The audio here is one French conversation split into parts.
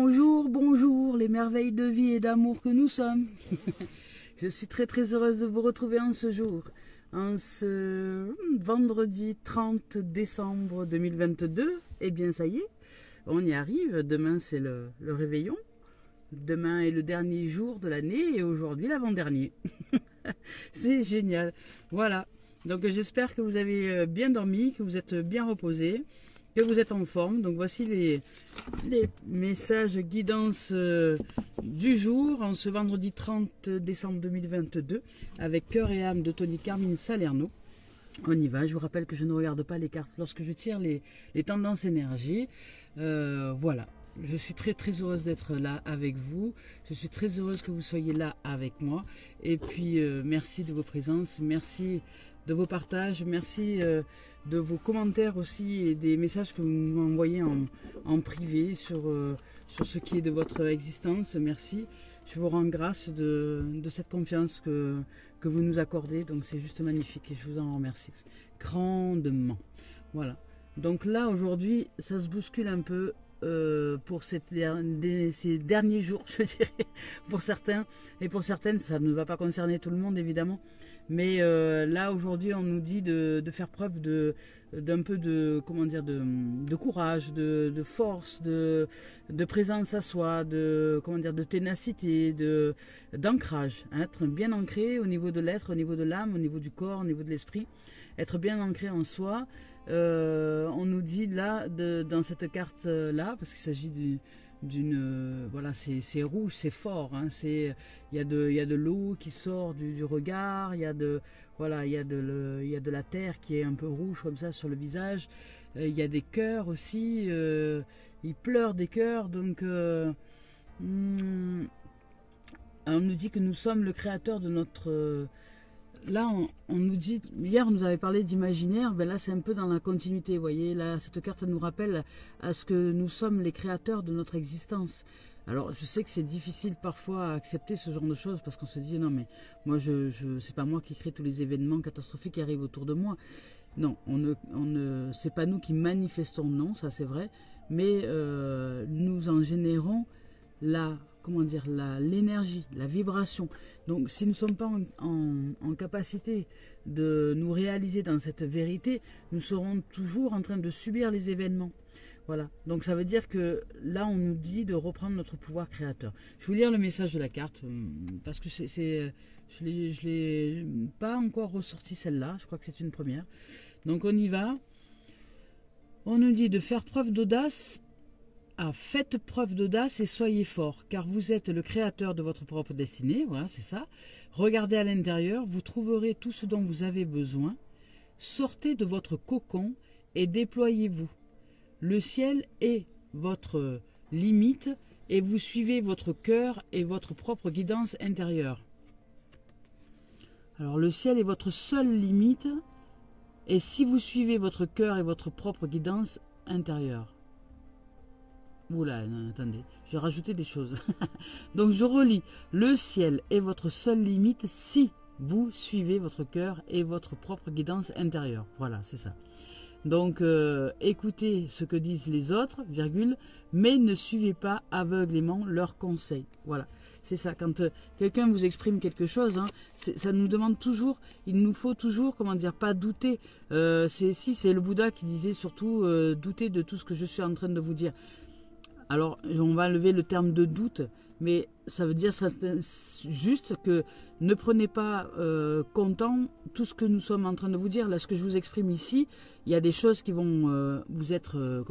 Bonjour, bonjour, les merveilles de vie et d'amour que nous sommes. Je suis très très heureuse de vous retrouver en ce jour, en ce vendredi 30 décembre 2022. Eh bien ça y est, on y arrive, demain c'est le réveillon. Demain est le dernier jour de l'année et aujourd'hui l'avant-dernier. C'est génial. Voilà, donc j'espère que vous avez bien dormi, que vous êtes bien reposés, que vous êtes en forme. Donc voici les messages guidance du jour en ce vendredi 30 décembre 2022 avec Cœur et âme de Tony Carmine Salerno. On y va. Je vous rappelle que je ne regarde pas les cartes lorsque je tire les tendances énergie. Voilà. Je suis très très heureuse d'être là avec vous. Je suis très heureuse que vous soyez là avec moi. Et puis merci de vos présences, merci de vos partages, merci de vos commentaires aussi et des messages que vous m'envoyez en privé sur ce qui est de votre existence. Merci. Je vous rends grâce de cette confiance que vous nous accordez. Donc c'est juste magnifique et je vous en remercie grandement. Voilà. Donc là aujourd'hui ça se bouscule un peu. Pour ces derniers jours, je dirais, pour certains et pour certaines, ça ne va pas concerner tout le monde évidemment, mais là aujourd'hui on nous dit de faire preuve d'un peu de, comment dire, de courage, de force, de présence à soi, de, comment dire, de ténacité, d'ancrage, hein, être bien ancré au niveau de l'être, au niveau de l'âme, au niveau du corps, au niveau de l'esprit, être bien ancré en soi. On nous dit là, dans cette carte là, parce qu'il s'agit d'une voilà, c'est rouge, c'est fort, hein, il y a de l'eau qui sort du regard, il y a de la terre qui est un peu rouge comme ça sur le visage, il y a des cœurs aussi, il pleure des cœurs, donc on nous dit que nous sommes le créateur de notre là, on nous dit, hier on nous avait parlé d'imaginaire, ben là c'est un peu dans la continuité, vous voyez, là cette carte nous rappelle à ce que nous sommes les créateurs de notre existence. Alors je sais que c'est difficile parfois à accepter ce genre de choses parce qu'on se dit non mais moi c'est pas moi qui crée tous les événements catastrophiques qui arrivent autour de moi. Non, c'est pas nous qui manifestons, non, ça c'est vrai, mais nous en générons l'énergie, la vibration. Donc si nous ne sommes pas en capacité de nous réaliser dans cette vérité, nous serons toujours en train de subir les événements. Voilà, donc ça veut dire que là on nous dit de reprendre notre pouvoir créateur. Je vais vous lire le message de la carte, parce que je l'ai pas encore ressorti celle-là, je crois que c'est une première. Donc on y va. On nous dit de faire preuve d'audace. Ah, faites preuve d'audace et soyez forts, car vous êtes le créateur de votre propre destinée, voilà, c'est ça. Regardez à l'intérieur, vous trouverez tout ce dont vous avez besoin. Sortez de votre cocon et déployez-vous. Le ciel est votre limite et vous suivez votre cœur et votre propre guidance intérieure. Alors, le ciel est votre seule limite et si vous suivez votre cœur et votre propre guidance intérieure. Oula, non, attendez, j'ai rajouté des choses. Donc je relis. Le ciel est votre seule limite si vous suivez votre cœur et votre propre guidance intérieure. Voilà, c'est ça. Donc écoutez ce que disent les autres, virgule, mais ne suivez pas aveuglément leurs conseils. Voilà, c'est ça. Quand quelqu'un vous exprime quelque chose, hein, ça nous demande toujours, il nous faut toujours, comment dire, pas douter. C'est le Bouddha qui disait surtout douter de tout ce que je suis en train de vous dire. Alors, on va enlever le terme de doute, mais ça veut dire juste que ne prenez pas comptant tout ce que nous sommes en train de vous dire. Là, ce que je vous exprime ici, il y a des choses qui vont vous être,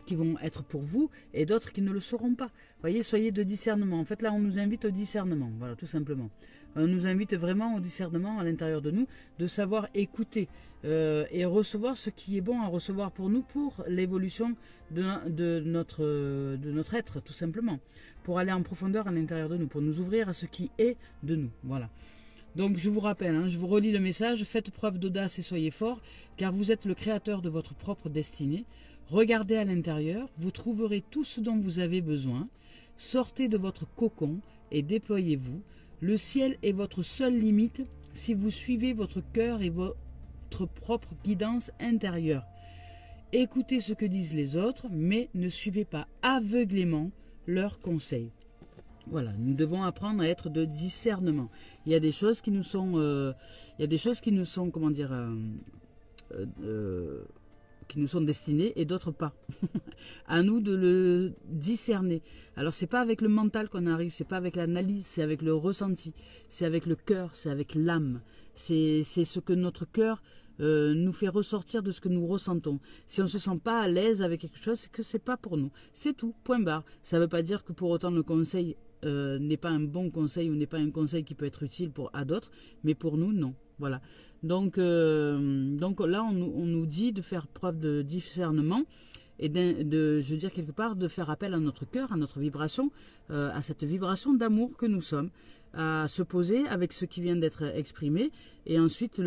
qui vont être pour vous et d'autres qui ne le seront pas. Voyez, soyez de discernement. En fait, là, on nous invite au discernement, voilà, tout simplement. On nous invite vraiment au discernement à l'intérieur de nous, de savoir écouter et recevoir ce qui est bon à recevoir pour nous, pour l'évolution de notre être, tout simplement. Pour aller en profondeur à l'intérieur de nous, pour nous ouvrir à ce qui est de nous. Voilà. Donc je vous rappelle, hein, je vous relis le message, faites preuve d'audace et soyez forts, car vous êtes le créateur de votre propre destinée. Regardez à l'intérieur, vous trouverez tout ce dont vous avez besoin. Sortez de votre cocon et déployez-vous. Le ciel est votre seule limite si vous suivez votre cœur et votre propre guidance intérieure. Écoutez ce que disent les autres, mais ne suivez pas aveuglément leurs conseils. Voilà, nous devons apprendre à être de discernement. Il y a des choses qui nous sont, comment dire, qui nous sont destinées et d'autres pas. À nous de le discerner. Alors c'est pas avec le mental qu'on arrive, c'est pas avec l'analyse, c'est avec le ressenti, c'est avec le cœur, c'est avec l'âme. C'est ce que notre cœur nous fait ressortir de ce que nous ressentons. Si on ne se sent pas à l'aise avec quelque chose, c'est que c'est pas pour nous. C'est tout, point barre. Ça ne veut pas dire que pour autant le conseil n'est pas un bon conseil ou n'est pas un conseil qui peut être utile à d'autres, mais pour nous, non. Voilà. Donc là, on nous dit de faire preuve de discernement et je veux dire quelque part, de faire appel à notre cœur, à notre vibration, à cette vibration d'amour que nous sommes, à se poser avec ce qui vient d'être exprimé et ensuite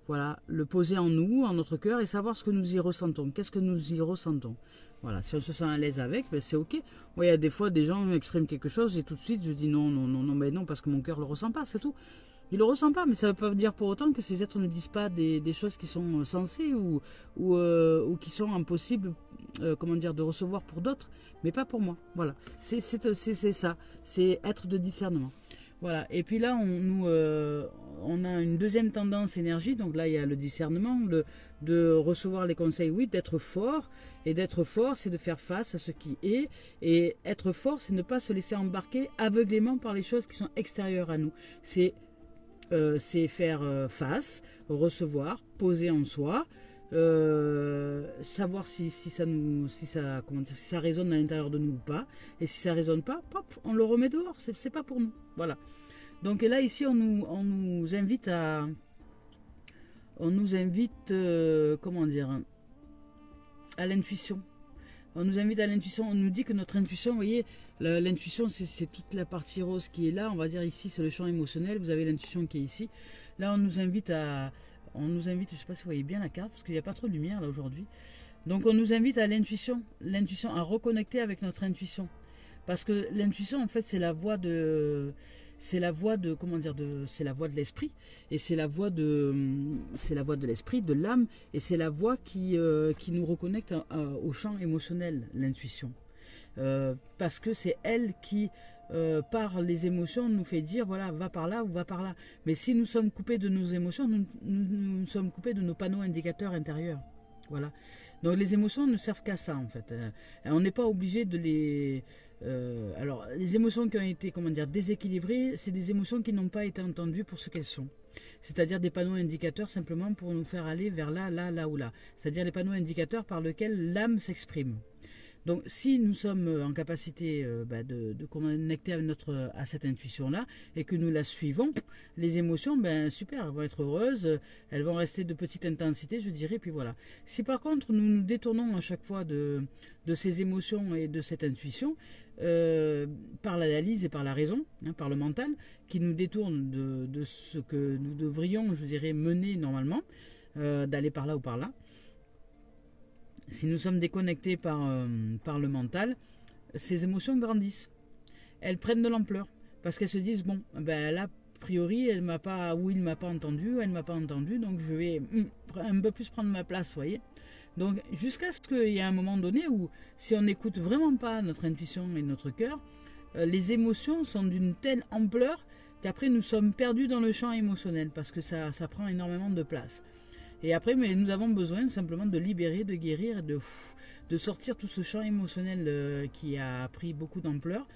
voilà, le poser en nous, en notre cœur et savoir ce que nous y ressentons. Qu'est-ce que nous y ressentons? Voilà, si on se sent à l'aise avec, ben c'est ok. Ouais, il y a des fois, des gens expriment quelque chose et tout de suite, je dis non, non, non, non, mais non, parce que mon cœur ne le ressent pas, c'est tout. Il ne le ressent pas, mais ça ne veut pas dire pour autant que ces êtres ne disent pas des choses qui sont sensées ou qui sont impossibles, comment dire, de recevoir pour d'autres, mais pas pour moi. Voilà, c'est ça, c'est être de discernement. Voilà, et puis là, on a une deuxième tendance énergie, donc là, il y a le discernement, de recevoir les conseils, oui, d'être fort, et d'être fort, c'est de faire face à ce qui est, et être fort, c'est ne pas se laisser embarquer aveuglément par les choses qui sont extérieures à nous. C'est faire face, recevoir, poser en soi, savoir si ça résonne à l'intérieur de nous ou pas, et si ça résonne pas, pop, on le remet dehors, c'est pas pour nous. Voilà. Donc là ici on nous invite comment dire, à l'intuition. On nous invite à l'intuition, on nous dit que notre intuition, vous voyez, l'intuition c'est toute la partie rose qui est là, on va dire ici c'est le champ émotionnel, vous avez l'intuition qui est ici. Là on nous invite, je ne sais pas si vous voyez bien la carte, parce qu'il n'y a pas trop de lumière là aujourd'hui. Donc on nous invite à l'intuition, à reconnecter avec notre intuition. Parce que l'intuition en fait c'est la voix de l'esprit, et c'est la voix de l'esprit, de l'âme, et c'est la voix qui nous reconnecte au champ émotionnel, l'intuition. Parce que c'est elle qui, par les émotions, nous fait dire voilà, va par là ou va par là. Mais si nous sommes coupés de nos émotions, nous sommes coupés de nos panneaux indicateurs intérieurs. Voilà. Donc les émotions ne servent qu'à ça en fait. On n'est pas obligé de les... alors les émotions qui ont été, comment dire, déséquilibrées, c'est des émotions qui n'ont pas été entendues pour ce qu'elles sont. C'est-à-dire des panneaux indicateurs simplement pour nous faire aller vers là, là, là ou là. C'est-à-dire les panneaux indicateurs par lesquels l'âme s'exprime. Donc si nous sommes en capacité de connecter à cette intuition-là et que nous la suivons, les émotions, super, elles vont être heureuses, elles vont rester de petite intensité, je dirais, puis voilà. Si par contre nous nous détournons à chaque fois de ces émotions et de cette intuition, par l'analyse et par la raison, par le mental, qui nous détourne de ce que nous devrions, je dirais, mener normalement, d'aller par là ou par là, si nous sommes déconnectés par le mental, ces émotions grandissent. Elles prennent de l'ampleur. Parce qu'elles se disent, bon, là, a priori, il ne m'a pas entendu, elle ne m'a pas entendu, donc je vais un peu plus prendre ma place, vous voyez. Donc, jusqu'à ce qu'il y ait un moment donné où, si on n'écoute vraiment pas notre intuition et notre cœur, les émotions sont d'une telle ampleur qu'après, nous sommes perdus dans le champ émotionnel, parce que ça prend énormément de place. Et après, mais nous avons besoin simplement de libérer, de guérir, de sortir tout ce champ émotionnel qui a pris beaucoup d'ampleur,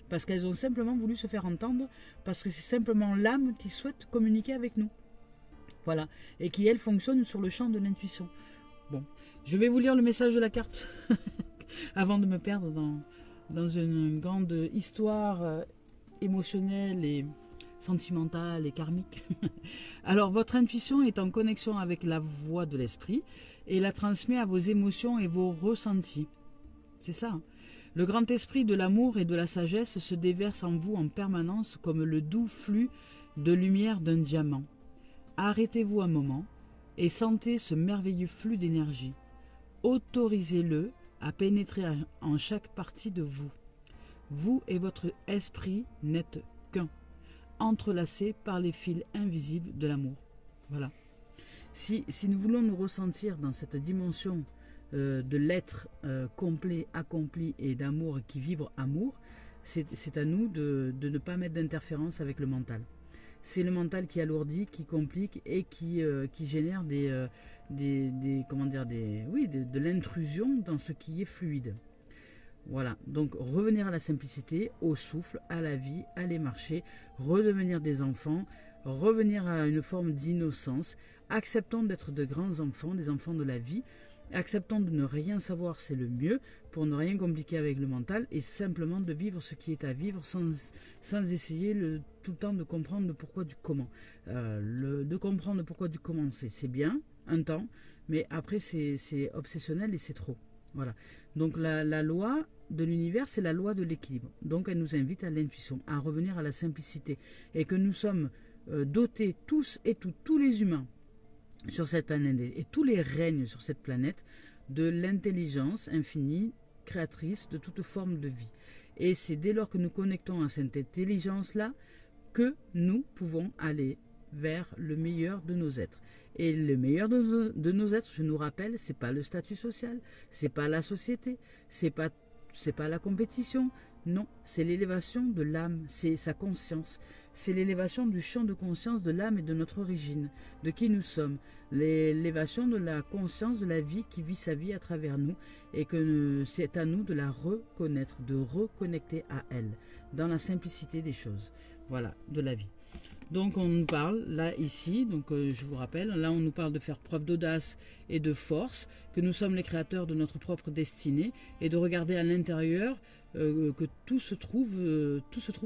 parce qu'elles ont simplement voulu se faire entendre, parce que c'est simplement l'âme qui souhaite communiquer avec nous. Voilà. Et qui, elle, fonctionne sur le champ de l'intuition. Bon, je vais vous lire le message de la carte, avant de me perdre dans une grande histoire émotionnelle et sentimentale et karmique. Alors, votre intuition est en connexion avec la voix de l'esprit et la transmet à vos émotions et vos ressentis. C'est ça. Hein. Le grand esprit de l'amour et de la sagesse se déverse en vous en permanence comme le doux flux de lumière d'un diamant. Arrêtez-vous un moment et sentez ce merveilleux flux d'énergie. Autorisez-le à pénétrer en chaque partie de vous. Vous et votre esprit n'êtes qu'un, entrelacés par les fils invisibles de l'amour. Voilà. Si nous voulons nous ressentir dans cette dimension de l'être complet, accompli et d'amour qui vibre amour, c'est à nous de ne pas mettre d'interférence avec le mental. C'est le mental qui alourdit, qui complique et qui génère de l'intrusion dans ce qui est fluide. Voilà, donc revenir à la simplicité, au souffle, à la vie, aller marcher, redevenir des enfants, revenir à une forme d'innocence, acceptons d'être de grands enfants, des enfants de la vie, acceptons de ne rien savoir, c'est le mieux, pour ne rien compliquer avec le mental, et simplement de vivre ce qui est à vivre sans essayer tout le temps de comprendre le pourquoi du comment. De comprendre le pourquoi du comment, c'est bien, un temps, mais après c'est obsessionnel et c'est trop. Voilà. Donc la loi de l'univers, c'est la loi de l'équilibre. Donc elle nous invite à l'intuition, à revenir à la simplicité. Et que nous sommes dotés tous et tous les humains sur cette planète et tous les règnes sur cette planète de l'intelligence infinie, créatrice de toute forme de vie. Et c'est dès lors que nous connectons à cette intelligence-là que nous pouvons aller vers le meilleur de nos êtres. Et le meilleur de nos êtres, je nous rappelle, c'est pas le statut social, c'est pas la société, c'est pas la compétition, non, c'est l'élévation de l'âme, c'est sa conscience, c'est l'élévation du champ de conscience de l'âme et de notre origine, de qui nous sommes, l'élévation de la conscience de la vie qui vit sa vie à travers nous et que c'est à nous de la reconnaître, de reconnecter à elle, dans la simplicité des choses, voilà, de la vie. Donc on nous parle, là, ici, donc je vous rappelle, là on nous parle de faire preuve d'audace et de force, que nous sommes les créateurs de notre propre destinée, et de regarder à l'intérieur, que tout se trouve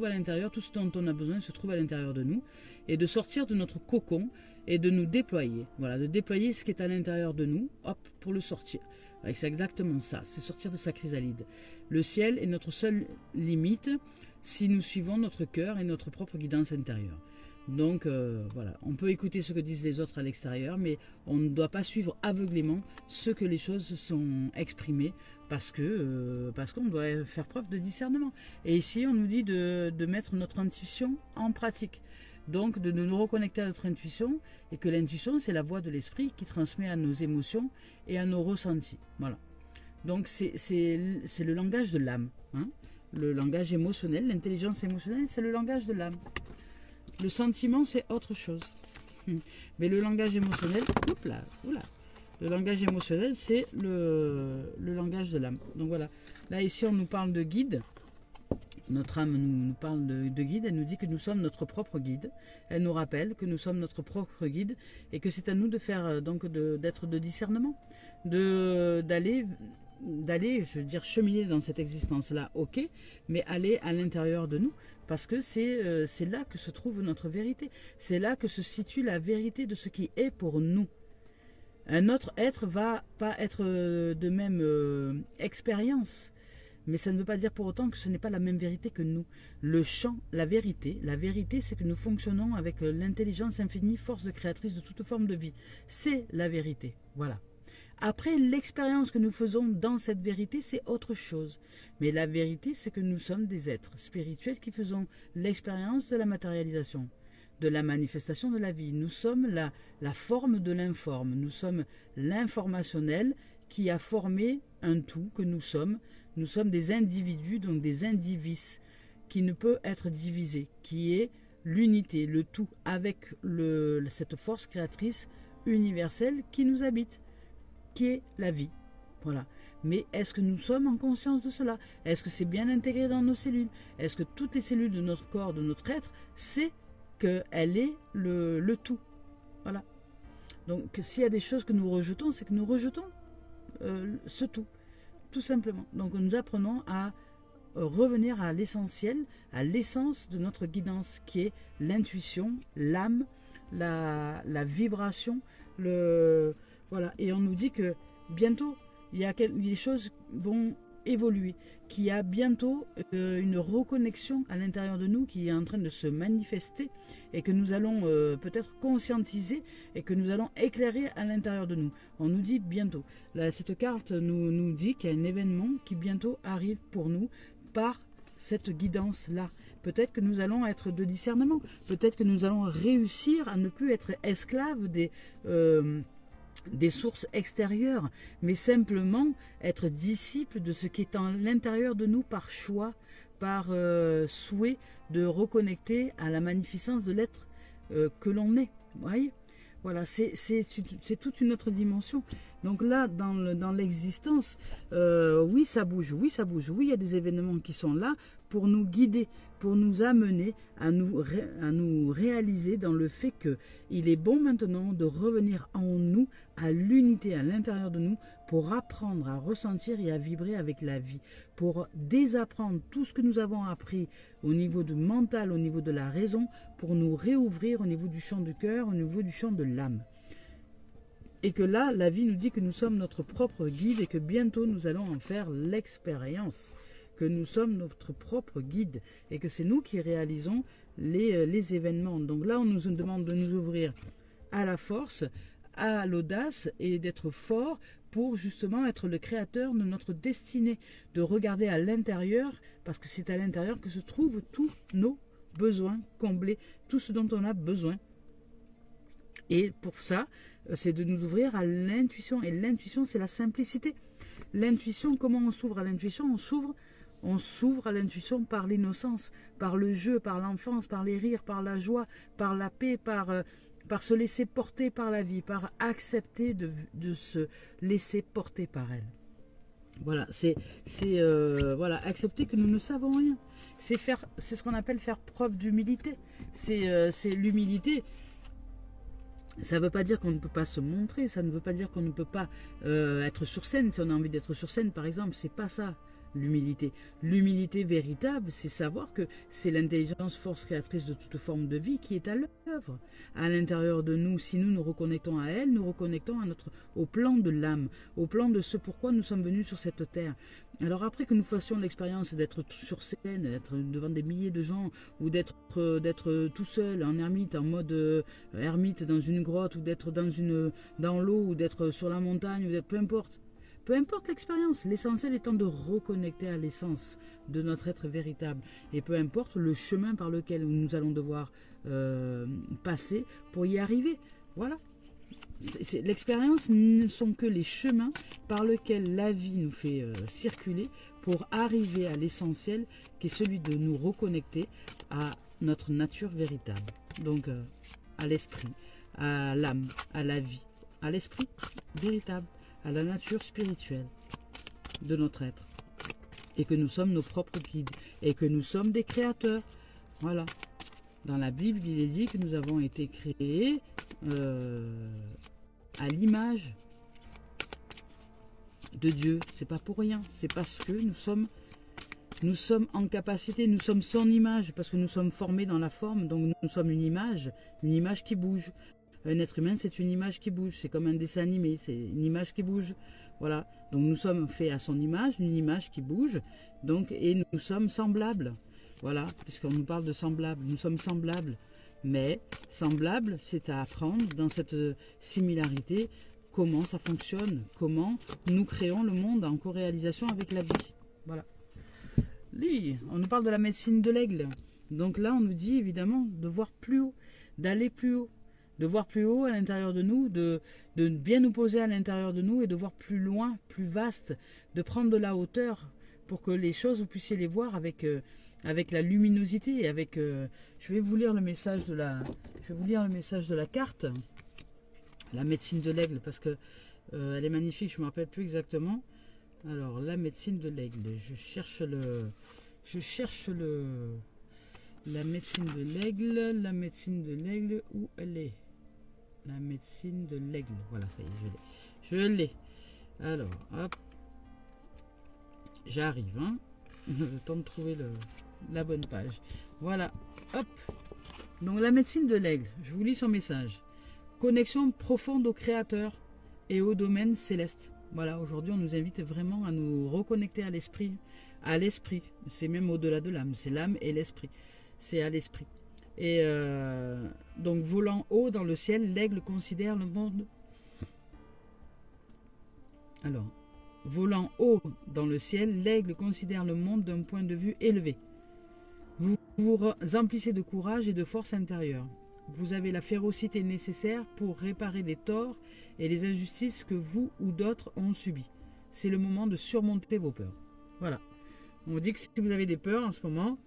à l'intérieur, tout ce dont on a besoin se trouve à l'intérieur de nous, et de sortir de notre cocon, et de nous déployer, voilà, de déployer ce qui est à l'intérieur de nous, hop, pour le sortir. C'est exactement ça, c'est sortir de sa chrysalide. Le ciel est notre seule limite, si nous suivons notre cœur et notre propre guidance intérieure. Donc voilà, on peut écouter ce que disent les autres à l'extérieur, mais on ne doit pas suivre aveuglément ce que les choses sont exprimées, parce qu'on doit faire preuve de discernement. Et ici, on nous dit de mettre notre intuition en pratique, donc de nous reconnecter à notre intuition, et que l'intuition, c'est la voix de l'esprit qui transmet à nos émotions et à nos ressentis. Voilà. Donc c'est le langage de l'âme, hein. Le langage émotionnel, l'intelligence émotionnelle, c'est le langage de l'âme. Le sentiment, c'est autre chose. Mais le langage émotionnel, le langage émotionnel, c'est le langage de l'âme. Donc voilà. Là, ici, on nous parle de guide. Notre âme nous parle de guide. Elle nous dit que nous sommes notre propre guide. Elle nous rappelle que nous sommes notre propre guide et que c'est à nous de faire, d'être de discernement. D'aller, je veux dire, cheminer dans cette existence-là, ok, mais aller à l'intérieur de nous, parce que c'est là que se trouve notre vérité. C'est là que se situe la vérité de ce qui est pour nous. Un autre être va pas être de même expérience, mais ça ne veut pas dire pour autant que ce n'est pas la même vérité que nous. Le champ, la vérité, c'est que nous fonctionnons avec l'intelligence infinie, force créatrice de toute forme de vie. C'est la vérité, voilà. Après, l'expérience que nous faisons dans cette vérité, c'est autre chose. Mais la vérité, c'est que nous sommes des êtres spirituels qui faisons l'expérience de la matérialisation, de la manifestation de la vie. Nous sommes la forme de l'informe. Nous sommes l'informationnel qui a formé un tout que nous sommes. Nous sommes des individus, donc des indivis, qui ne peut être divisé, qui est l'unité, le tout, avec cette force créatrice universelle qui nous habite, qui est la vie. Voilà. Mais est-ce que nous sommes en conscience de cela? Est-ce que c'est bien intégré dans nos cellules? Est-ce que toutes les cellules de notre corps, de notre être, c'est qu'elle est le tout? Voilà. Donc s'il y a des choses que nous rejetons, c'est que nous rejetons ce tout simplement. Donc nous apprenons à revenir à l'essentiel, à l'essence de notre guidance, qui est l'intuition, l'âme, la vibration, voilà. Et on nous dit que bientôt, les choses vont évoluer, qu'il y a bientôt une reconnexion à l'intérieur de nous qui est en train de se manifester et que nous allons peut-être conscientiser et que nous allons éclairer à l'intérieur de nous. On nous dit bientôt. Là, cette carte nous dit qu'il y a un événement qui bientôt arrive pour nous par cette guidance-là. Peut-être que nous allons être de discernement. Peut-être que nous allons réussir à ne plus être esclaves des sources extérieures, mais simplement être disciple de ce qui est à l'intérieur de nous par choix, par souhait de reconnecter à la magnificence de l'être que l'on est. Vous voyez, voilà, c'est toute une autre dimension. Donc là, dans l'existence, oui, ça bouge, oui, ça bouge, oui, il y a des événements qui sont là pour nous guider, pour nous amener à nous réaliser dans le fait qu'il est bon maintenant de revenir en nous, à l'unité à l'intérieur de nous, pour apprendre à ressentir et à vibrer avec la vie, pour désapprendre tout ce que nous avons appris au niveau du mental, au niveau de la raison, pour nous réouvrir au niveau du champ du cœur, au niveau du champ de l'âme. Et que là, la vie nous dit que nous sommes notre propre guide et que bientôt nous allons en faire l'expérience, que nous sommes notre propre guide et que c'est nous qui réalisons les événements. Donc là, on nous demande de nous ouvrir à la force, à l'audace et d'être fort pour justement être le créateur de notre destinée, de regarder à l'intérieur, parce que c'est à l'intérieur que se trouvent tous nos besoins comblés, tout ce dont on a besoin. Et pour ça, c'est de nous ouvrir à l'intuition. Et l'intuition, c'est la simplicité. L'intuition, comment on s'ouvre à l'intuition? On s'ouvre à l'intuition par l'innocence, par le jeu, par l'enfance, par les rires, par la joie, par la paix, par se laisser porter par la vie, par accepter de se laisser porter par elle. Voilà, voilà, accepter que nous ne savons rien. C'est ce qu'on appelle faire preuve d'humilité. C'est l'humilité. Ça ne veut pas dire qu'on ne peut pas se montrer, ça ne veut pas dire qu'on ne peut pas être sur scène. Si on a envie d'être sur scène, par exemple, c'est pas ça l'humilité. L'humilité véritable, c'est savoir que c'est l'intelligence force créatrice de toute forme de vie qui est à l'œuvre. À l'intérieur de nous, si nous nous reconnectons à elle, nous reconnectons au plan de l'âme, au plan de ce pourquoi nous sommes venus sur cette terre. Alors après que nous fassions l'expérience d'être sur scène, d'être devant des milliers de gens, ou d'être tout seul, en ermite, en mode ermite dans une grotte, ou d'être dans l'eau, ou d'être sur la montagne, ou peu importe. Peu importe l'expérience, l'essentiel étant de reconnecter à l'essence de notre être véritable. Et peu importe le chemin par lequel nous allons devoir passer pour y arriver. Voilà. L'expérience ne sont que les chemins par lesquels la vie nous fait circuler pour arriver à l'essentiel qui est celui de nous reconnecter à notre nature véritable. Donc à l'esprit, à l'âme, à la vie, à l'esprit véritable, à la nature spirituelle de notre être. Et que nous sommes nos propres guides. Et que nous sommes des créateurs. Voilà. Dans la Bible, il est dit que nous avons été créés à l'image de Dieu. C'est pas pour rien. C'est parce que nous sommes en capacité, nous sommes son image, parce que nous sommes formés dans la forme. Donc nous sommes une image qui bouge. Un être humain, c'est une image qui bouge. C'est comme un dessin animé, c'est une image qui bouge. Voilà. Donc nous sommes faits à son image, une image qui bouge. Donc, et nous sommes semblables. Voilà, puisqu'on nous parle de semblables. Nous sommes semblables. Mais semblables, c'est à apprendre dans cette similarité comment ça fonctionne, comment nous créons le monde en co-réalisation avec la vie. Voilà. On nous parle de la médecine de l'aigle. Donc là, on nous dit évidemment de voir plus haut, d'aller plus haut. De voir plus haut à l'intérieur de nous, de bien nous poser à l'intérieur de nous et de voir plus loin, plus vaste, de prendre de la hauteur pour que les choses, vous puissiez les voir avec la luminosité et avec... je vais vous lire le message de la carte, la médecine de l'aigle, parce que elle est magnifique, je ne me rappelle plus exactement. Alors, la médecine de l'aigle, je cherche la médecine de l'aigle, où elle est? La médecine de l'aigle, voilà, ça y est, je l'ai. Alors, hop, j'arrive, hein, le temps de trouver la bonne page. Voilà, hop. Donc la médecine de l'aigle, je vous lis son message. Connexion profonde au Créateur et au domaine céleste. Voilà, aujourd'hui on nous invite vraiment à nous reconnecter à l'esprit. C'est même au-delà de l'âme, c'est l'âme et l'esprit. C'est à l'esprit. Et donc volant haut dans le ciel, l'aigle considère le monde. Alors, volant haut dans le ciel, l'aigle considère le monde d'un point de vue élevé. Vous vous emplissez de courage et de force intérieure. vous avez la férocité nécessaire pour réparer les torts et les injustices que vous ou d'autres ont subies. C'est le moment de surmonter vos peurs. Voilà. On vous dit que si vous avez des peurs en ce moment,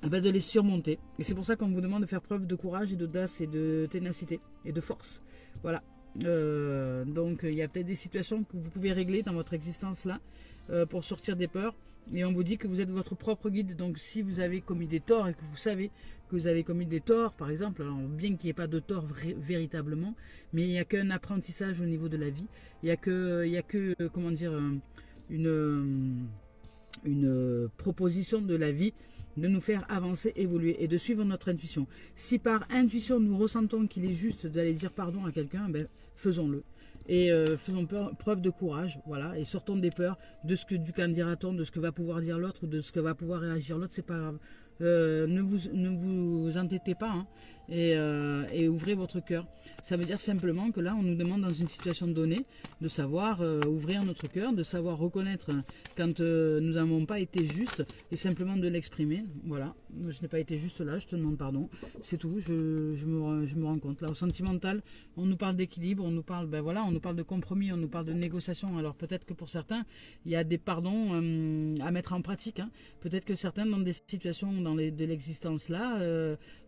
de les surmonter. Et c'est pour ça qu'on vous demande de faire preuve de courage et d'audace et de ténacité et de force. Voilà. Donc il y a peut-être des situations que vous pouvez régler dans votre existence là pour sortir des peurs. Et on vous dit que vous êtes votre propre guide. Donc si vous avez commis des torts et que vous savez que vous avez commis des torts, par exemple, alors bien qu'il n'y ait pas de tort véritablement, mais il n'y a qu'un apprentissage au niveau de la vie. Il n'y a que comment dire, une proposition de la vie de nous faire avancer, évoluer et de suivre notre intuition. Si par intuition nous ressentons qu'il est juste d'aller dire pardon à quelqu'un, faisons-le. Et faisons preuve de courage, voilà, et sortons des peurs de ce que du qu'en dira-t-on, de ce que va pouvoir dire l'autre, de ce que va pouvoir réagir l'autre, c'est pas grave. Ne vous entêtez pas, hein, et ouvrez votre cœur. Ça veut dire simplement que là, on nous demande dans une situation donnée de savoir ouvrir notre cœur, de savoir reconnaître quand nous n'avons pas été justes et simplement de l'exprimer. Voilà, je n'ai pas été juste là, je te demande pardon. C'est tout, je me rends compte. Là, au sentimental, on nous parle d'équilibre, on nous parle, on nous parle de compromis, on nous parle de négociation. Alors peut-être que pour certains, il y a des pardons à mettre en pratique. Hein. Peut-être que certains, dans des situations de l'existence là,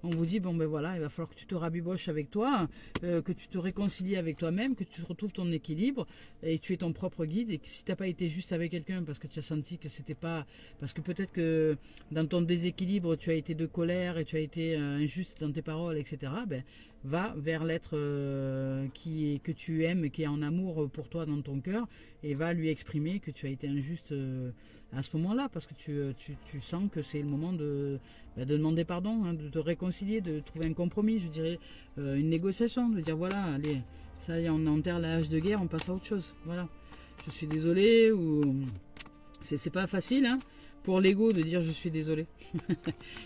on vous dit, voilà, il va falloir que tu te rabiboches avec toi, que tu te réconcilies avec toi-même, que tu retrouves ton équilibre et tu es ton propre guide, et que si tu n'as pas été juste avec quelqu'un parce que tu as senti que c'était pas, parce que peut-être que dans ton déséquilibre tu as été de colère et tu as été injuste dans tes paroles, etc., va vers l'être que tu aimes, qui est en amour pour toi dans ton cœur, et va lui exprimer que tu as été injuste à ce moment-là, parce que tu sens que c'est le moment de demander pardon, hein, de te réconcilier, de trouver un compromis, je dirais, une négociation, de dire voilà, allez, ça y est, on enterre la hache de guerre, on passe à autre chose. Voilà, je suis désolé, ou c'est pas facile, hein, pour l'ego de dire je suis désolé.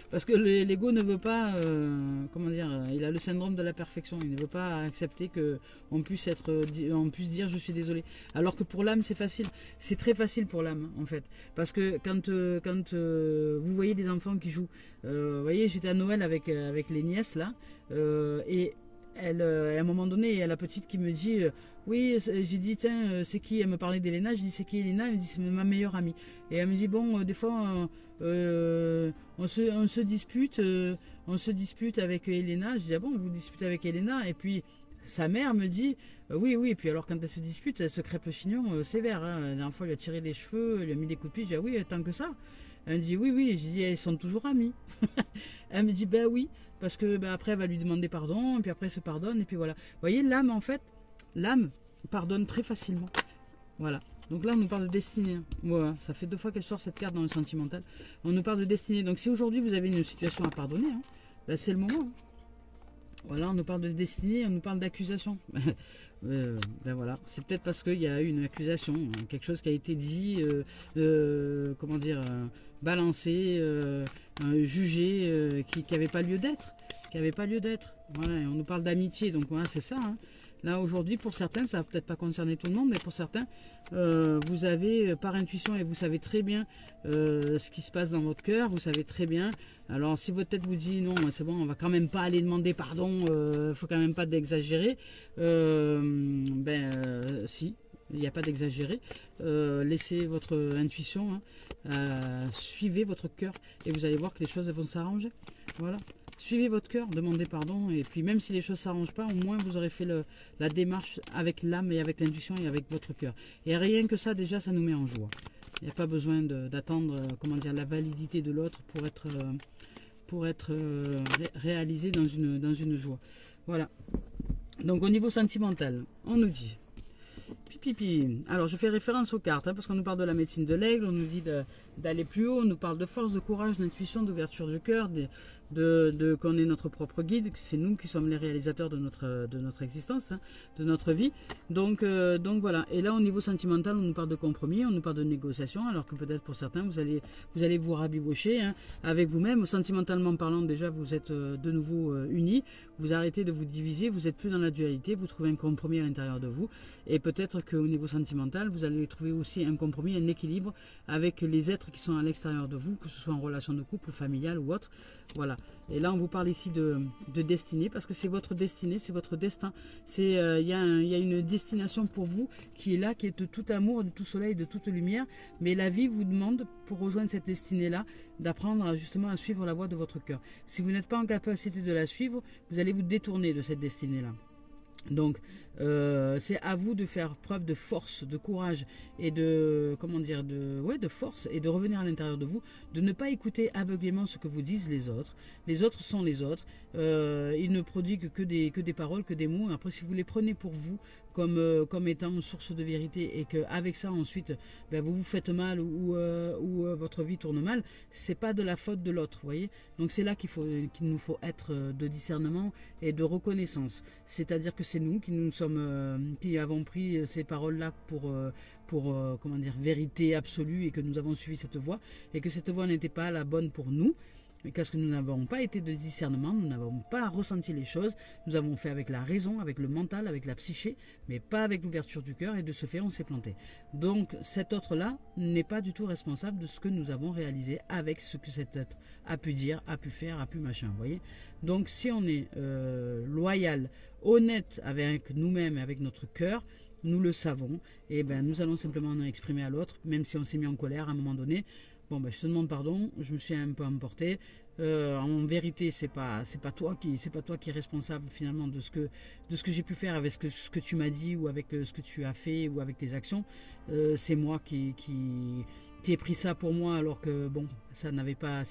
Parce que l'ego ne veut pas, comment dire, il a le syndrome de la perfection, il ne veut pas accepter qu'on puisse dire je suis désolé. Alors que pour l'âme c'est facile, c'est très facile pour l'âme en fait. Parce que quand vous voyez des enfants qui jouent, vous voyez, j'étais à Noël avec les nièces là, et elle, à un moment donné, il y a la petite qui me dit oui, j'ai dit tiens, c'est qui? Elle me parlait d'Elena, je dis c'est qui Elena? Elle me dit c'est ma meilleure amie. Et elle me dit bon, des fois on se dispute avec Elena. Je dis ah bon, vous disputez avec Elena? Et puis sa mère me dit oui, et puis alors quand elle se dispute, elle se crêpe le chignon sévère. Hein. La dernière fois, elle lui a tiré les cheveux, elle lui a mis des coups de pied. Je dis ah oui, tant que ça. Elle me dit oui, je dis elles sont toujours amies. Elle me dit ben oui, parce que après elle va lui demander pardon, et puis après elle se pardonne, et puis voilà. Vous voyez, l'âme en fait, l'âme pardonne très facilement. Voilà. Donc là on nous parle de destinée. Hein. Voilà. Ça fait 2 fois qu'elle sort cette carte dans le sentimental. On nous parle de destinée. Donc si aujourd'hui vous avez une situation à pardonner, hein, c'est le moment. Hein. Voilà, on nous parle de destinée, on nous parle d'accusation. Voilà, c'est peut-être parce qu'il y a eu une accusation, hein, quelque chose qui a été dit, comment dire, balancé, jugé, qui n'avait pas lieu d'être, Voilà, et on nous parle d'amitié, donc voilà, c'est ça. Hein. Là aujourd'hui, pour certains, ça va peut-être pas concerner tout le monde, mais pour certains, vous avez par intuition, et vous savez très bien ce qui se passe dans votre cœur, vous savez très bien. Alors si votre tête vous dit non, c'est bon, on va quand même pas aller demander pardon, faut quand même pas d'exagérer, si, il n'y a pas d'exagérer, laissez votre intuition, hein, suivez votre cœur, et vous allez voir que les choses vont s'arranger. Voilà. Suivez votre cœur, demandez pardon, et puis même si les choses ne s'arrangent pas, au moins vous aurez fait la démarche avec l'âme et avec l'intuition et avec votre cœur. Et rien que ça, déjà, ça nous met en joie. Il n'y a pas besoin d'attendre, comment dire, la validité de l'autre pour être réalisé dans une joie. Voilà. Donc au niveau sentimental, on nous dit... Pipi. Alors je fais référence aux cartes, hein, parce qu'on nous parle de la médecine de l'aigle, on nous dit d'aller plus haut, on nous parle de force, de courage, d'intuition, d'ouverture du cœur, qu'on est notre propre guide, que c'est nous qui sommes les réalisateurs de notre existence, hein, de notre vie. Donc voilà. Et là au niveau sentimental, on nous parle de compromis, on nous parle de négociation, alors que peut-être pour certains vous allez vous rabibocher, hein, avec vous-même. Sentimentalement parlant, déjà vous êtes de nouveau unis, vous arrêtez de vous diviser, vous n'êtes plus dans la dualité, vous trouvez un compromis à l'intérieur de vous, et peut-être peut-être qu'au niveau sentimental, vous allez trouver aussi un compromis, un équilibre avec les êtres qui sont à l'extérieur de vous, que ce soit en relation de couple, familiale ou autre. Voilà. Et là, on vous parle ici de destinée, parce que c'est votre destinée, c'est votre destin. Il y a une destination pour vous qui est là, qui est de tout amour, de tout soleil, de toute lumière. Mais la vie vous demande, pour rejoindre cette destinée-là, d'apprendre justement à suivre la voie de votre cœur. Si vous n'êtes pas en capacité de la suivre, vous allez vous détourner de cette destinée-là. Donc, c'est à vous de faire preuve de force, de courage et de, comment dire, de force et de revenir à l'intérieur de vous, de ne pas écouter aveuglément ce que vous disent les autres. Les autres sont les autres. Ils ne prodiguent que des paroles, que des mots. Après, si vous les prenez pour vous comme étant une source de vérité et qu'avec ça, ensuite, ben, vous vous faites mal ou votre vie tourne mal, c'est pas de la faute de l'autre, voyez. Donc, c'est là qu'il nous faut être de discernement et de reconnaissance. C'est-à-dire que c'est nous qui avons pris ces paroles-là pour comment dire, vérité absolue et que nous avons suivi cette voie et que cette voie n'était pas la bonne pour nous. Parce que nous n'avons pas été de discernement, nous n'avons pas ressenti les choses, nous avons fait avec la raison, avec le mental, avec la psyché, mais pas avec l'ouverture du cœur, et de ce fait on s'est planté. Donc cet autre-là n'est pas du tout responsable de ce que nous avons réalisé avec ce que cet être a pu dire, a pu faire, a pu machin, vous voyez. Donc si on est loyal, honnête avec nous-mêmes et avec notre cœur, nous le savons, et ben nous allons simplement en exprimer à l'autre, même si on s'est mis en colère à un moment donné. Bon, ben, je te demande pardon, je me suis un peu emporté. En vérité, c'est pas toi qui es responsable finalement de ce que j'ai pu faire avec ce que tu m'as dit ou avec ce que tu as fait ou avec tes actions. C'est moi qui ai pris ça pour moi alors que bon, ce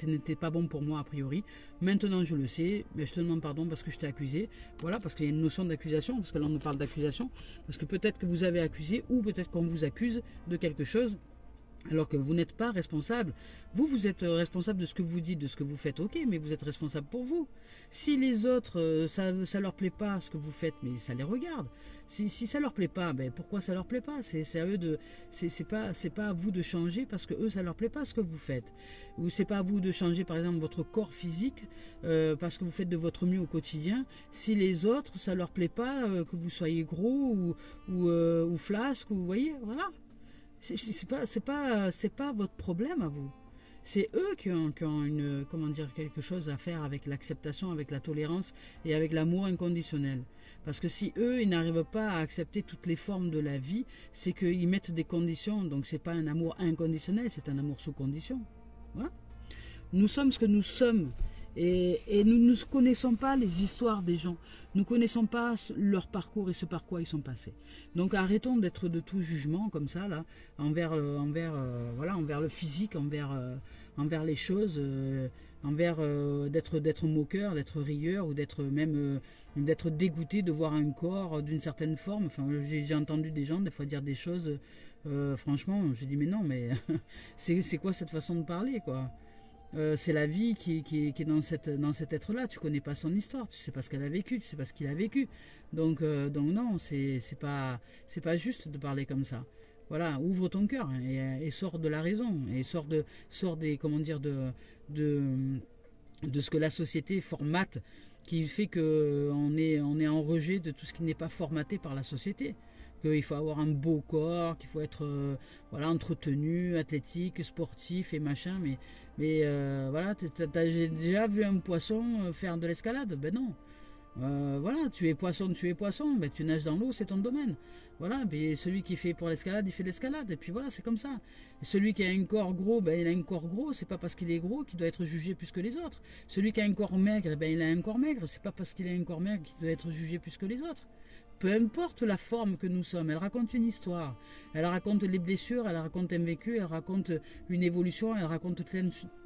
n'était pas bon pour moi a priori. Maintenant, je le sais, mais je te demande pardon parce que je t'ai accusé. Voilà, parce qu'il y a une notion d'accusation, parce que là on nous parle d'accusation, parce que peut-être que vous avez accusé ou peut-être qu'on vous accuse de quelque chose. Alors que vous n'êtes pas responsable. Vous êtes responsable de ce que vous dites, de ce que vous faites, ok, mais vous êtes responsable pour vous. Si les autres, ça leur plaît pas ce que vous faites, mais ça les regarde. Si ça leur plaît pas, ben pourquoi ça leur plaît pas? C'est à eux c'est pas à vous de changer parce que eux ça leur plaît pas ce que vous faites. Ou c'est pas à vous de changer par exemple votre corps physique parce que vous faites de votre mieux au quotidien. Si les autres ça leur plaît pas que vous soyez gros ou flasque ou vous voyez, voilà. C'est pas votre problème à vous. C'est eux qui ont quelque chose à faire avec l'acceptation, avec la tolérance et avec l'amour inconditionnel. Parce que si eux, ils n'arrivent pas à accepter toutes les formes de la vie, c'est qu'ils mettent des conditions. Donc c'est pas un amour inconditionnel, c'est un amour sous condition. Voilà. Nous sommes ce que nous sommes. Et nous ne connaissons pas les histoires des gens. Nous ne connaissons pas leur parcours et ce par quoi ils sont passés. Donc arrêtons d'être de tout jugement comme ça, là, envers le physique, envers les choses, d'être moqueur, d'être rieur ou d'être dégoûté de voir un corps d'une certaine forme. Enfin, j'ai entendu des gens des fois dire des choses, franchement, je dis mais non, mais c'est quoi cette façon de parler, quoi? C'est la vie qui est dans cet être-là. Tu connais pas son histoire, tu sais pas ce qu'elle a vécu, tu sais pas ce qu'il a vécu. Donc non, c'est pas juste de parler comme ça. Voilà, ouvre ton cœur et sors de la raison et sors des comment dire de ce que la société formate, qui fait que on est en rejet de tout ce qui n'est pas formaté par la société. Qu'il faut avoir un beau corps, qu'il faut être entretenu, athlétique, sportif et machin, mais voilà, t'as déjà vu un poisson faire de l'escalade? Ben non. Voilà, tu es poisson, ben tu nages dans l'eau, c'est ton domaine. Voilà, mais celui qui fait pour l'escalade, il fait l'escalade, et puis voilà, c'est comme ça. Et celui qui a un corps gros, ben il a un corps gros, c'est pas parce qu'il est gros qu'il doit être jugé plus que les autres. Celui qui a un corps maigre, ben il a un corps maigre, c'est pas parce qu'il a un corps maigre qu'il doit être jugé plus que les autres. Peu importe la forme que nous sommes, elle raconte une histoire. Elle raconte les blessures, elle raconte un vécu, elle raconte une évolution, elle raconte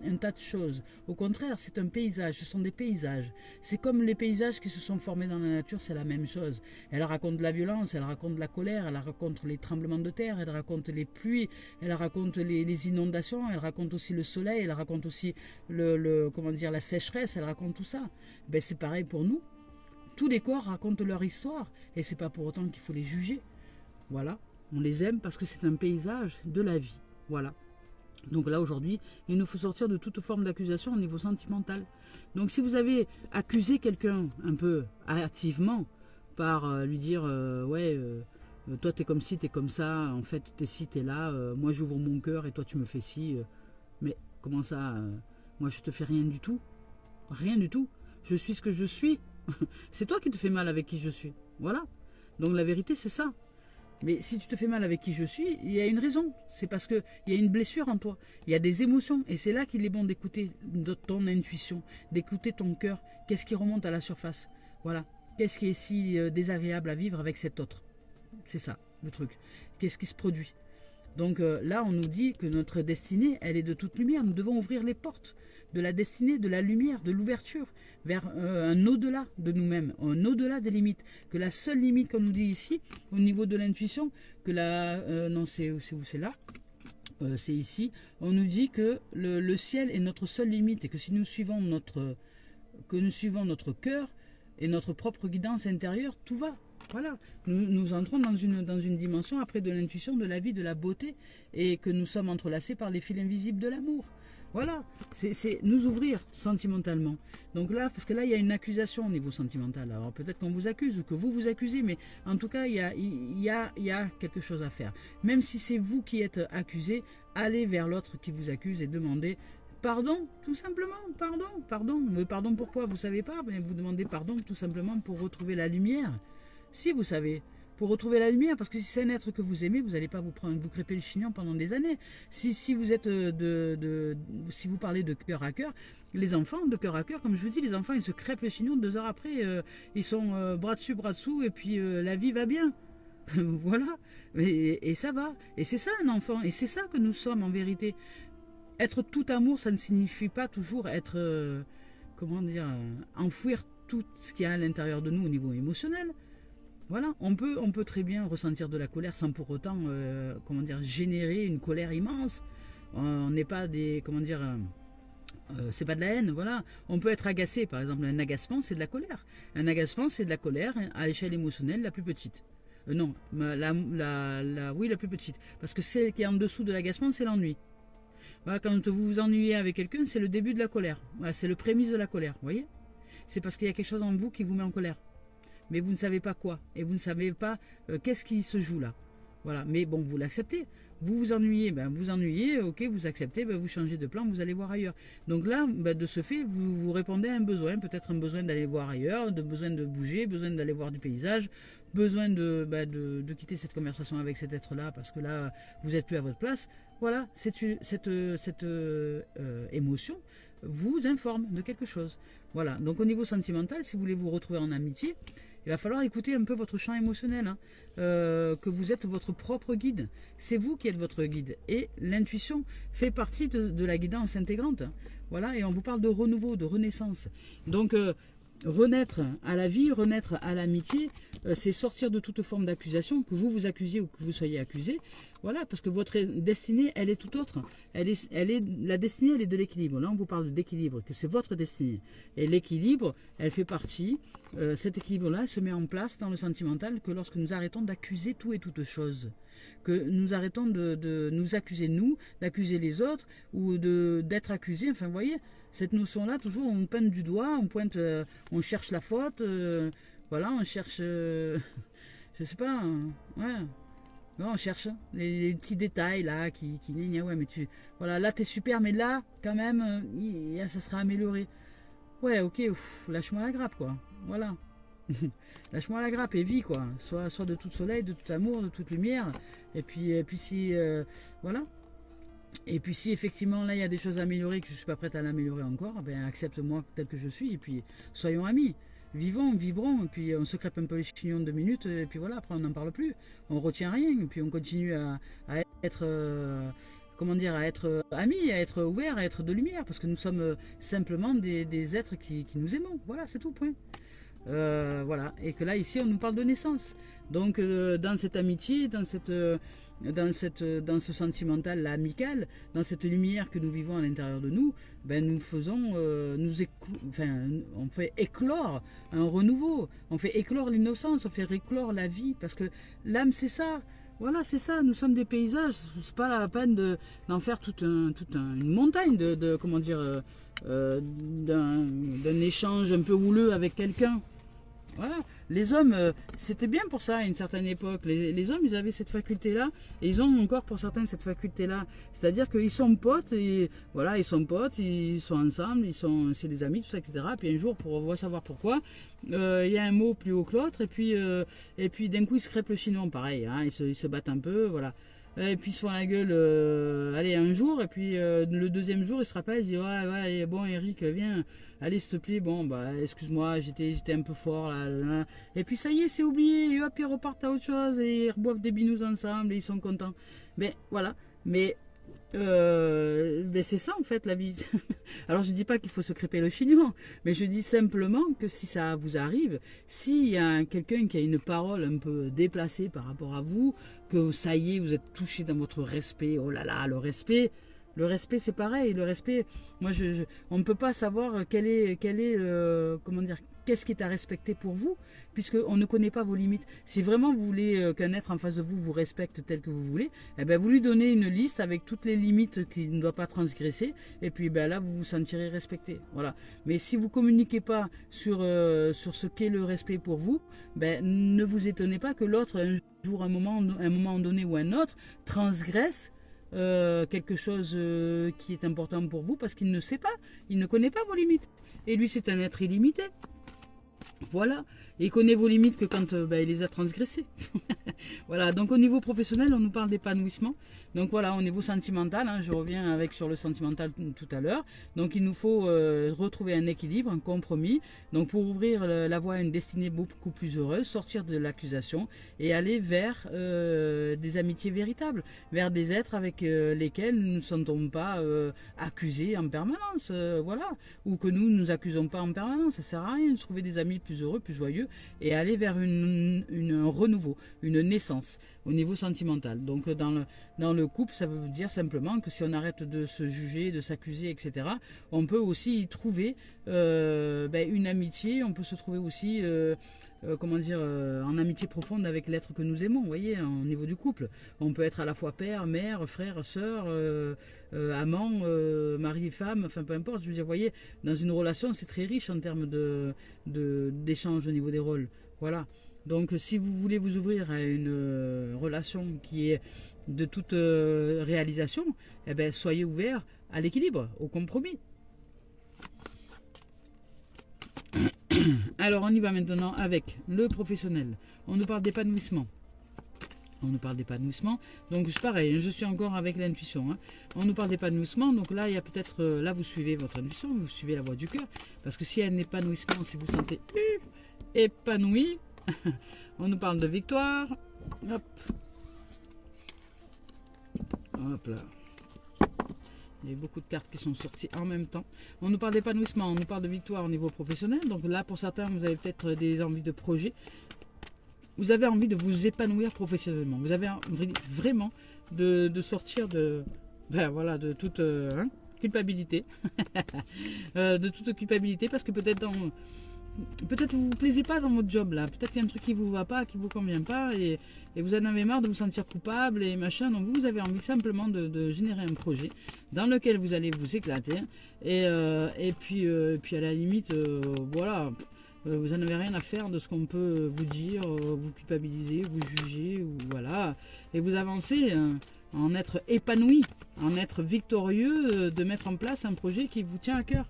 un tas de choses. Au contraire, c'est un paysage, ce sont des paysages. C'est comme les paysages qui se sont formés dans la nature, c'est la même chose. Elle raconte la violence, elle raconte la colère, elle raconte les tremblements de terre, elle raconte les pluies, elle raconte les inondations, elle raconte aussi le soleil, elle raconte aussi la sécheresse, elle raconte tout ça. Ben, c'est pareil pour nous. Tous les corps racontent leur histoire et c'est pas pour autant qu'il faut les juger. Voilà, on les aime parce que c'est un paysage de la vie. Voilà. Donc là aujourd'hui, il nous faut sortir de toute forme d'accusation au niveau sentimental. Donc si vous avez accusé quelqu'un un peu hâtivement par lui dire toi t'es comme ci, t'es comme ça, en fait t'es ci, t'es là, moi j'ouvre mon cœur et toi tu me fais ci. Mais comment ça moi je te fais rien du tout. Rien du tout. Je suis ce que je suis. C'est toi qui te fais mal avec qui je suis. Voilà. Donc la vérité c'est ça. Mais si tu te fais mal avec qui je suis, il y a une raison. C'est parce qu'il y a une blessure en toi. Il y a des émotions. Et c'est là qu'il est bon d'écouter ton intuition, d'écouter ton cœur. Qu'est-ce qui remonte à la surface? Voilà. Qu'est-ce qui est si désagréable à vivre avec cet autre? C'est ça, le truc. Qu'est-ce qui se produit? Donc là, on nous dit que notre destinée, elle est de toute lumière. Nous devons ouvrir les portes de la destinée, de la lumière, de l'ouverture vers un au-delà de nous-mêmes, un au-delà des limites. Que la seule limite, comme nous dit ici, au niveau de l'intuition, que la... non, c'est où? C'est là. C'est ici. On nous dit que le ciel est notre seule limite et que si nous suivons notre cœur et notre propre guidance intérieure, tout va. Voilà, nous entrons dans une dimension après de l'intuition, de la vie, de la beauté, et que nous sommes entrelacés par les fils invisibles de l'amour. Voilà, c'est nous ouvrir sentimentalement. Donc là, parce que là, il y a une accusation au niveau sentimental. Alors peut-être qu'on vous accuse ou que vous vous accusez, mais en tout cas, il y a quelque chose à faire. Même si c'est vous qui êtes accusé, allez vers l'autre qui vous accuse et demandez pardon, tout simplement, pardon. Mais pardon pourquoi, vous ne savez pas, mais vous demandez pardon tout simplement pour retrouver la lumière. Si vous savez, pour retrouver la lumière, parce que si c'est un être que vous aimez, vous n'allez pas vous crêper le chignon pendant des années. Si vous êtes si vous parlez de cœur à cœur, les enfants de cœur à cœur, comme je vous dis, les enfants ils se crêpent le chignon 2 heures après, ils sont bras dessus bras dessous et puis la vie va bien. Voilà, et ça va. Et c'est ça un enfant, et c'est ça que nous sommes en vérité. Être tout amour, ça ne signifie pas toujours être, comment dire, enfouir tout ce qu'il y a à l'intérieur de nous au niveau émotionnel. Voilà, on peut très bien ressentir de la colère sans pour autant, comment dire, générer une colère immense. On n'est pas des, comment dire, c'est pas de la haine, voilà. On peut être agacé, par exemple, un agacement, c'est de la colère. Un agacement, c'est de la colère à l'échelle émotionnelle la plus petite. Non, oui, la plus petite. Parce que celle qui est en dessous de l'agacement, c'est l'ennui. Voilà, quand vous vous ennuyez avec quelqu'un, c'est le début de la colère. Voilà, c'est le prémisse de la colère, vous voyez? C'est parce qu'il y a quelque chose en vous qui vous met en colère. Mais vous ne savez pas quoi, et vous ne savez pas qu'est-ce qui se joue là. Voilà, mais bon, vous l'acceptez. Vous vous ennuyez, ben vous ennuyez, ok, vous acceptez, ben vous changez de plan, vous allez voir ailleurs. Donc là, ben de ce fait, vous répondez à un besoin, peut-être un besoin d'aller voir ailleurs, besoin de bouger, besoin d'aller voir du paysage, besoin de quitter cette conversation avec cet être-là, parce que là, vous n'êtes plus à votre place. Voilà, cette émotion vous informe de quelque chose. Voilà, donc au niveau sentimental, si vous voulez vous retrouver en amitié, il va falloir écouter un peu votre champ émotionnel, hein, que vous êtes votre propre guide. C'est vous qui êtes votre guide. Et l'intuition fait partie de la guidance intégrante. Voilà, et on vous parle de renouveau, de renaissance. Donc, renaître à la vie, renaître à l'amitié, c'est sortir de toute forme d'accusation, que vous vous accusiez ou que vous soyez accusé. Voilà, parce que votre destinée, elle est tout autre. La destinée, elle est de l'équilibre. Là, on vous parle d'équilibre, que c'est votre destinée. Et l'équilibre, elle fait partie, cet équilibre-là se met en place dans le sentimental que lorsque nous arrêtons d'accuser tout et toute chose. Que nous arrêtons de nous accuser nous, d'accuser les autres, ou d'être accusés. Enfin, vous voyez, cette notion-là, toujours, on pointe du doigt, on pointe, on cherche la faute, voilà, on cherche, je sais pas, ouais. Non, on cherche les petits détails là qui ouais, mais voilà, là t'es super, mais là quand même ça sera amélioré. Ouais, ok, lâche-moi la grappe quoi, voilà. Lâche-moi la grappe et vis quoi, soit de tout soleil, de tout amour, de toute lumière. Et puis si voilà. Et puis si effectivement là il y a des choses à améliorer que je suis pas prête à l'améliorer encore, ben accepte-moi tel que je suis et puis soyons amis. Vivons, vibrons, et puis on se crêpe un peu les chignons 2 minutes, et puis voilà, après on n'en parle plus, on retient rien, et puis on continue à être, comment dire, à être amis, à être ouverts, à être de lumière, parce que nous sommes simplement des êtres qui nous aimons, voilà, c'est tout, point. Voilà, et que là, ici, on nous parle de naissance. Donc, dans cette amitié, dans ce sentimental là, amical, dans cette lumière que nous vivons à l'intérieur de nous, ben nous faisons, on fait éclore un renouveau, on fait éclore l'innocence, on fait éclore la vie, parce que l'âme c'est ça. Voilà, c'est ça, nous sommes des paysages, c'est pas la peine d'en faire une montagne comment dire, d'un échange un peu houleux avec quelqu'un. Voilà. Les hommes, c'était bien pour ça à une certaine époque. Les hommes, ils avaient cette faculté-là, et ils ont encore pour certains cette faculté-là. C'est-à-dire qu'ils sont potes, et voilà, ils sont potes, ils sont ensemble, c'est des amis, tout ça, etc. Puis un jour, on va savoir pourquoi, il y a un mot plus haut que l'autre, et puis d'un coup, ils se crêpent le chignon, pareil, hein, ils se battent un peu, voilà. Et puis ils se font la gueule, allez, un jour, et puis le deuxième jour, il se rappelle, il dit, ouais, allez, bon, Eric, viens, allez, s'il te plaît, bon, bah, excuse-moi, j'étais un peu fort, là. Et puis ça y est, c'est oublié, et hop, ils repartent à autre chose, et ils reboivent des binous ensemble, et ils sont contents. Mais voilà, mais c'est ça en fait la vie. Alors je dis pas qu'il faut se crêper le chignon, mais je dis simplement que si ça vous arrive, s'il y a quelqu'un qui a une parole un peu déplacée par rapport à vous, que ça y est, vous êtes touché dans votre respect, oh là là, le respect c'est pareil, le respect, moi on ne peut pas savoir comment dire, qu'est-ce qui est à respecter pour vous, puisqu'on ne connaît pas vos limites. Si vraiment vous voulez qu'un être en face de vous vous respecte tel que vous voulez, eh ben vous lui donnez une liste avec toutes les limites qu'il ne doit pas transgresser, et puis ben là vous vous sentirez respecté. Voilà. Mais si vous communiquez pas sur ce qu'est le respect pour vous, ben ne vous étonnez pas que l'autre un jour, un moment donné ou un autre transgresse quelque chose qui est important pour vous parce qu'il ne sait pas, il ne connaît pas vos limites. Et lui c'est un être illimité. Voilà, et il connaît vos limites que quand il les a transgressées. Voilà, donc au niveau professionnel, on nous parle d'épanouissement. Donc voilà, au niveau sentimental, hein, je reviens sur le sentimental tout à l'heure. Donc il nous faut retrouver un équilibre, un compromis. Donc pour ouvrir la voie à une destinée beaucoup plus heureuse, sortir de l'accusation et aller vers des amitiés véritables, vers des êtres avec lesquels nous ne nous sentons pas accusés en permanence, voilà, ou que nous ne nous accusons pas en permanence. Ça sert à rien de trouver des amis plus heureux, plus joyeux, et aller vers un renouveau, une naissance au niveau sentimental. Donc dans le couple, ça veut dire simplement que si on arrête de se juger, de s'accuser, etc., on peut aussi y trouver une amitié, on peut se trouver aussi comment dire, en amitié profonde avec l'être que nous aimons, vous voyez, au niveau du couple. On peut être à la fois père, mère, frère, sœur, amant, mari et femme, enfin peu importe, je veux dire, vous voyez, dans une relation, c'est très riche en termes d'échange au niveau des rôles. Voilà. Donc si vous voulez vous ouvrir à une relation qui est de toute réalisation, eh ben, soyez ouverts à l'équilibre, au compromis. Alors on y va maintenant avec le professionnel. On nous parle d'épanouissement. On nous parle d'épanouissement. Donc c'est pareil, je suis encore avec l'intuition. Hein. On nous parle d'épanouissement. Donc là, il y a peut-être, là vous suivez votre intuition, vous suivez la voie du cœur. Parce que s'il y a un épanouissement, si vous vous sentez épanoui, on nous parle de victoire. Hop. Hop là. Il y a beaucoup de cartes qui sont sorties en même temps. On nous parle d'épanouissement, on nous parle de victoire au niveau professionnel. Donc là, pour certains, vous avez peut-être des envies de projet. Vous avez envie de vous épanouir professionnellement. Vous avez envie vraiment de sortir de toute culpabilité. De toute culpabilité, parce que peut-être vous vous plaisez pas dans votre job là, peut-être qu'il y a un truc qui vous va pas, qui vous convient pas, et vous en avez marre de vous sentir coupable et machin. Donc vous avez envie simplement de générer un projet dans lequel vous allez vous éclater, et puis à la limite voilà, vous en avez rien à faire de ce qu'on peut vous dire, vous culpabiliser, vous juger, ou voilà, et vous avancez en être épanoui, en être victorieux, de mettre en place un projet qui vous tient à cœur.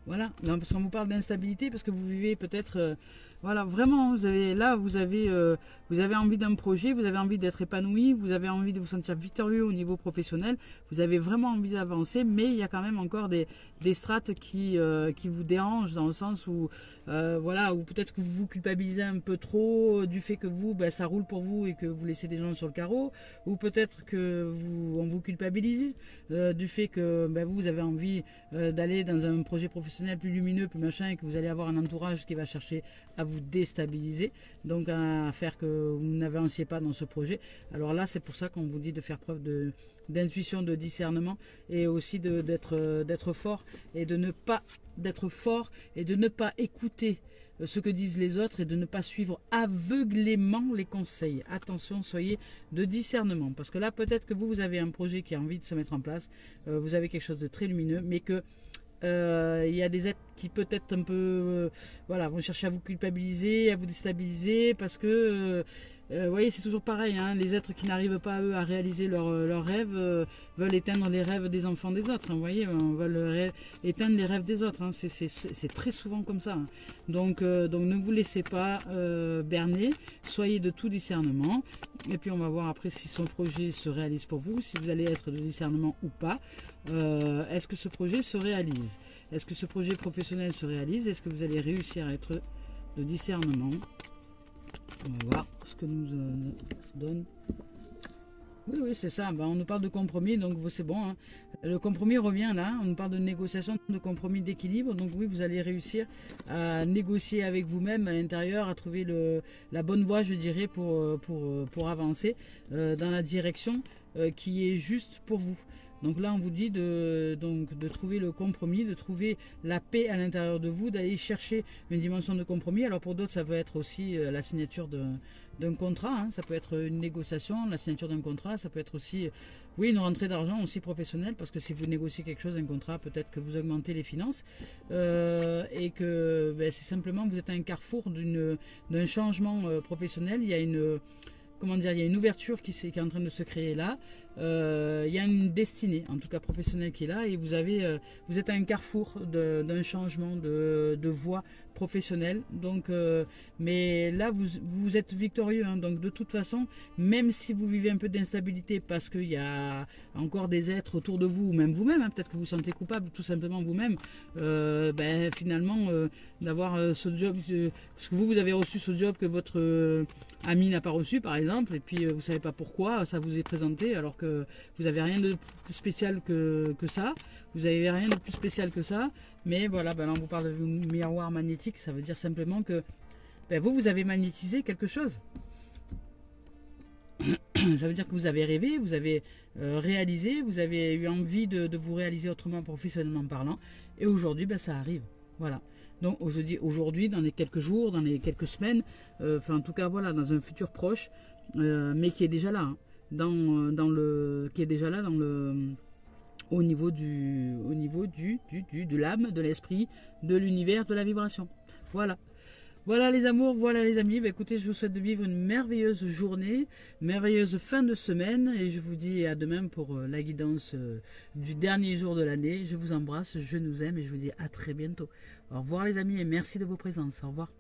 Voilà, parce qu'on vous parle d'instabilité, parce que vous vivez peut-être, voilà, vraiment, vous avez envie d'un projet, vous avez envie d'être épanoui, vous avez envie de vous sentir victorieux au niveau professionnel, vous avez vraiment envie d'avancer, mais il y a quand même encore des strates qui vous dérangent, dans le sens où, voilà, ou peut-être que vous vous culpabilisez un peu trop du fait que vous, ça roule pour vous et que vous laissez des gens sur le carreau, ou peut-être que on vous culpabilise du fait que vous avez envie d'aller dans un projet professionnel plus lumineux, plus machin, et que vous allez avoir un entourage qui va chercher à vous déstabiliser, donc à faire que vous n'avanciez pas dans ce projet. Alors là, c'est pour ça qu'on vous dit de faire preuve d'intuition, de discernement, et aussi d'être fort, et de ne pas écouter ce que disent les autres, et de ne pas suivre aveuglément les conseils. Attention, soyez de discernement, parce que là, peut-être que vous avez un projet qui a envie de se mettre en place, vous avez quelque chose de très lumineux, mais que Il y a des êtres qui peut-être un peu voilà, vont chercher à vous culpabiliser, à vous déstabiliser parce que vous voyez, c'est toujours pareil, hein, les êtres qui n'arrivent pas eux à réaliser leurs rêves veulent éteindre les rêves des enfants des autres, hein, vous voyez, on veut éteindre les rêves des autres, hein, c'est très souvent comme ça, hein. Donc ne vous laissez pas berner, soyez de tout discernement, et puis on va voir après si son projet se réalise pour vous, si vous allez être de discernement ou pas. Est-ce que ce projet se réalise? Est-ce que ce projet professionnel se réalise? Est-ce que vous allez réussir à être de discernement? On va voir ce que nous donne. Oui, oui, c'est ça. Ben, on nous parle de compromis, donc c'est bon, hein. Le compromis revient là. On nous parle de négociation, de compromis, d'équilibre. Donc oui, vous allez réussir à négocier avec vous-même à l'intérieur, à trouver la bonne voie, je dirais, pour avancer dans la direction qui est juste pour vous. Donc là, on vous dit de trouver le compromis, de trouver la paix à l'intérieur de vous, d'aller chercher une dimension de compromis. Alors pour d'autres, ça peut être aussi la signature d'un contrat, hein. Ça peut être une négociation, la signature d'un contrat, ça peut être aussi, oui, une rentrée d'argent aussi professionnelle, parce que si vous négociez quelque chose, un contrat, peut-être que vous augmentez les finances, et que ben, c'est simplement, vous êtes à un carrefour d'un changement professionnel. Il y a une... Comment dire, il y a une ouverture qui est en train de se créer là. Il y a une destinée, en tout cas professionnelle, qui est là, et vous êtes à un carrefour d'un changement de voie professionnelle. Donc, mais là, vous êtes victorieux, hein. Donc, de toute façon, même si vous vivez un peu d'instabilité parce qu'il y a encore des êtres autour de vous, ou même vous-même, hein, peut-être que vous vous sentez coupable, tout simplement vous-même, ben, finalement, d'avoir ce job, parce que vous avez reçu ce job que votre ami n'a pas reçu, par exemple, et puis vous savez pas pourquoi ça vous est présenté, alors que vous n'avez rien de plus spécial que ça. Vous n'avez rien de plus spécial que ça. Mais voilà, ben là on vous parle de miroir magnétique. Ça veut dire simplement que ben vous avez magnétisé quelque chose. Ça veut dire que vous avez rêvé, vous avez réalisé, vous avez eu envie de vous réaliser autrement, professionnellement parlant. Et aujourd'hui, ben, ça arrive. Voilà. Donc aujourd'hui, dans les quelques jours, dans les quelques semaines, enfin en tout cas voilà, dans un futur proche, mais qui est déjà là, hein. Qui est déjà là au niveau de l'âme, de l'esprit, de l'univers, de la vibration. Voilà. Voilà les amours, voilà les amis. Bah, écoutez, je vous souhaite de vivre une merveilleuse journée, merveilleuse fin de semaine, et je vous dis à demain pour la guidance du dernier jour de l'année. Je vous embrasse, je nous aime, et je vous dis à très bientôt. Au revoir les amis, et merci de vos présences. Au revoir.